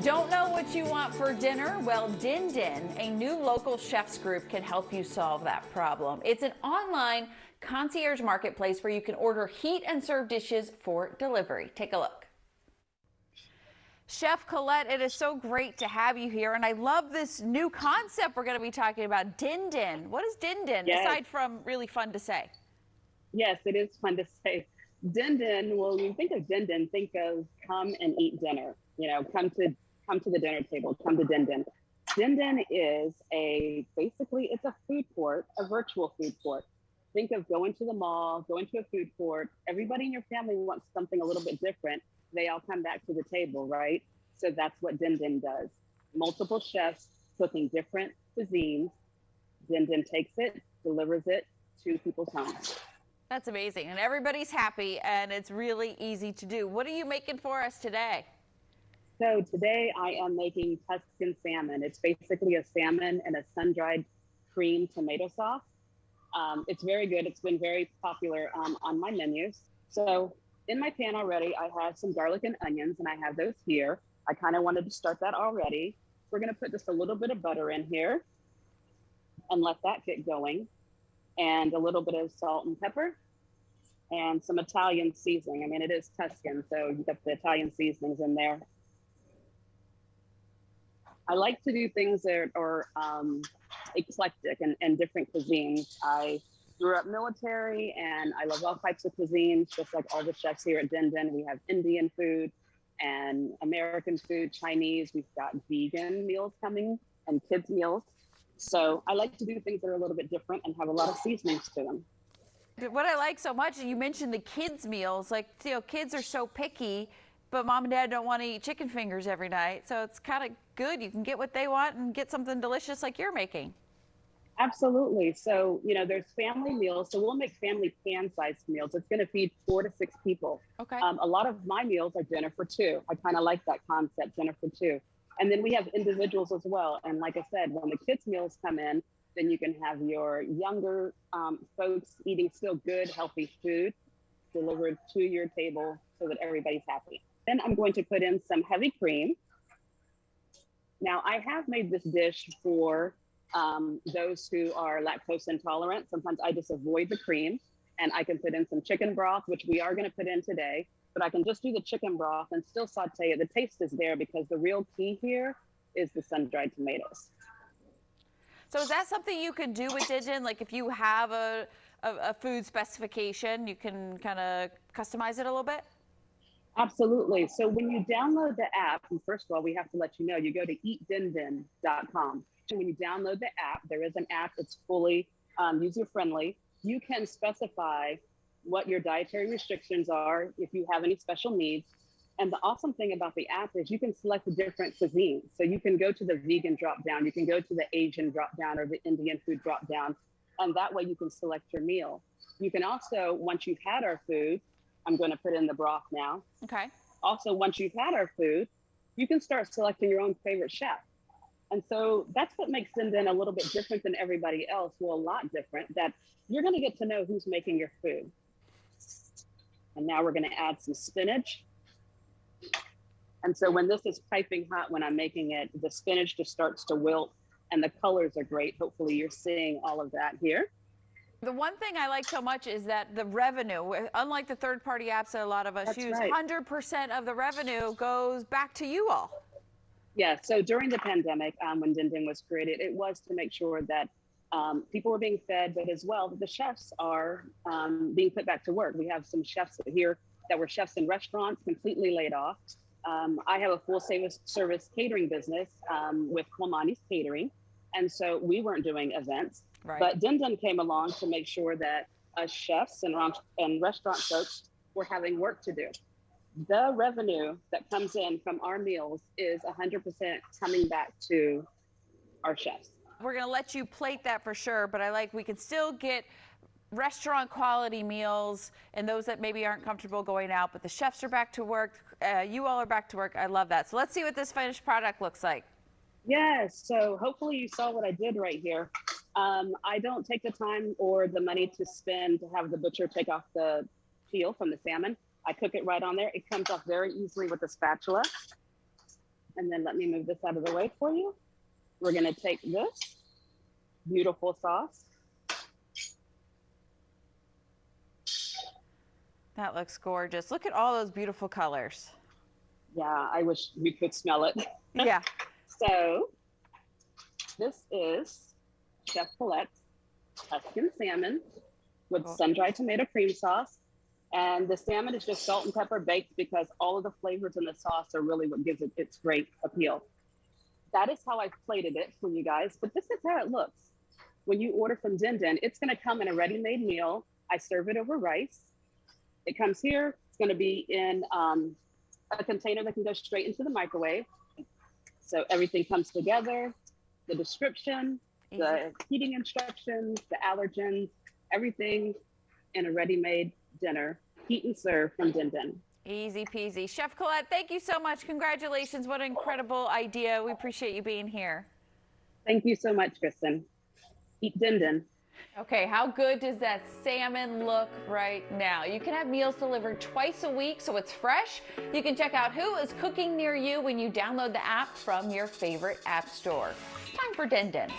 Don't know what you want for dinner? Well, Din Din, a new local chefs group, can help you solve that problem. It's an online concierge marketplace where you can order heat and serve dishes for delivery. Take a look. Chef Colette, it is so great to have you here, and I love this new concept we're going to be talking about, Din Din. What is Din Din, aside from really fun to say? Yes, it is fun to say. Din Din, well, when you think of Din Din, think of come and eat dinner. You know, come to the dinner table, come to Din Din. Din Din is basically it's a food court, a virtual food court. Think of going to the mall, going to a food court. Everybody in your family wants something a little bit different. They all come back to the table, right? So that's what Din Din does. Multiple chefs cooking different cuisines. Din Din takes it, delivers it to people's homes. That's amazing. And everybody's happy, and it's really easy to do. What are you making for us today? So today I am making Tuscan salmon. It's basically a salmon and a sun-dried cream tomato sauce. It's very good. It's been very popular on my menus. So in my pan already, I have some garlic and onions, and I have those here. I kind of wanted to start that already. We're going to put just a little bit of butter in here and let that get going, and a little bit of salt and pepper and some Italian seasoning. I mean, it is Tuscan, so you got the Italian seasonings in there. I like to do things that are eclectic and different cuisines. I grew up military, and I love all types of cuisines, just like all the chefs here at Din Din. We have Indian food and American food, Chinese. We've got vegan meals coming and kids meals. So I like to do things that are a little bit different and have a lot of seasonings to them. What I like so much, you mentioned the kids meals. Like, you know, kids are so picky, but mom and dad don't want to eat chicken fingers every night. So it's kind of good. You can get what they want and get something delicious like you're making. Absolutely. So, you know, there's family meals. So we'll make family pan-sized meals. It's going to feed 4 to 6 people. Okay. A lot of my meals are dinner for 2. I kind of like that concept, dinner for 2. And then we have individuals as well. And like I said, when the kids' meals come in, then you can have your younger folks eating still good, healthy food delivered to your table so that everybody's happy. Then I'm going to put in some heavy cream. Now, I have made this dish for those who are lactose intolerant. Sometimes I just avoid the cream, and I can put in some chicken broth, which we are going to put in today, but I can just do the chicken broth and still saute it. The taste is there because the real key here is the sun-dried tomatoes. So is that something you can do with Din Din? Like if you have a food specification, you can kind of customize it a little bit? Absolutely. So when you download the app, and first of all, we have to let you know, you go to eatdindin.com. And when you download the app, there is an app that's fully user-friendly. You can specify what your dietary restrictions are, if you have any special needs. And the awesome thing about the app is you can select the different cuisines. So you can go to the vegan drop down, you can go to the Asian drop down or the Indian food drop down, and that way you can select your meal. You can also, once you've had our food, I'm going to put in the broth now. Okay. Also, once you've had our food, you can start selecting your own favorite chef. And so that's what makes Din Din a little bit different than everybody else. Well, a lot different, that you're going to get to know who's making your food. And now we're going to add some spinach. And so when this is piping hot, when I'm making it, the spinach just starts to wilt and the colors are great. Hopefully you're seeing all of that here. The one thing I like so much is that the revenue, unlike the third-party apps that a lot of us use, 100% of the revenue goes back to you all. Yeah, so during the pandemic, when Din Din was created, it was to make sure that people were being fed, but as well, the chefs are being put back to work. We have some chefs here that were chefs in restaurants completely laid off. I have a full service catering business with Kwamani's Catering. And so we weren't doing events, but Din Din came along to make sure that us chefs and restaurant folks were having work to do. The revenue that comes in from our meals is 100% coming back to our chefs. We're going to let you plate that for sure, but we can still get restaurant quality meals and those that maybe aren't comfortable going out, but the chefs are back to work. You all are back to work. I love that. So let's see what this finished product looks like. Yes, so hopefully you saw what I did right here. I don't take the time or the money to spend to have the butcher take off the peel from the salmon. I cook it right on there. It comes off very easily with a spatula. And then let me move this out of the way for you. We're gonna take this beautiful sauce. That looks gorgeous. Look at all those beautiful colors. Yeah, I wish we could smell it. Yeah. So this is Chef Colette's Tuscan Salmon with sun-dried tomato cream sauce. And the salmon is just salt and pepper baked because all of the flavors in the sauce are really what gives it its great appeal. That is how I've plated it for you guys, but this is how it looks. When you order from Din Din, it's gonna come in a ready-made meal. I serve it over rice. It comes here, it's gonna be in a container that can go straight into the microwave. So everything comes together, the description, the heating instructions, the allergens, everything in a ready-made dinner, heat and serve from Din Din. Easy peasy. Chef Colette, thank you so much. Congratulations. What an incredible idea. We appreciate you being here. Thank you so much, Kristen. Eat Din Din. Okay, how good does that salmon look right now? You can have meals delivered twice a week, so it's fresh. You can check out who is cooking near you when you download the app from your favorite app store. Time for Din Din.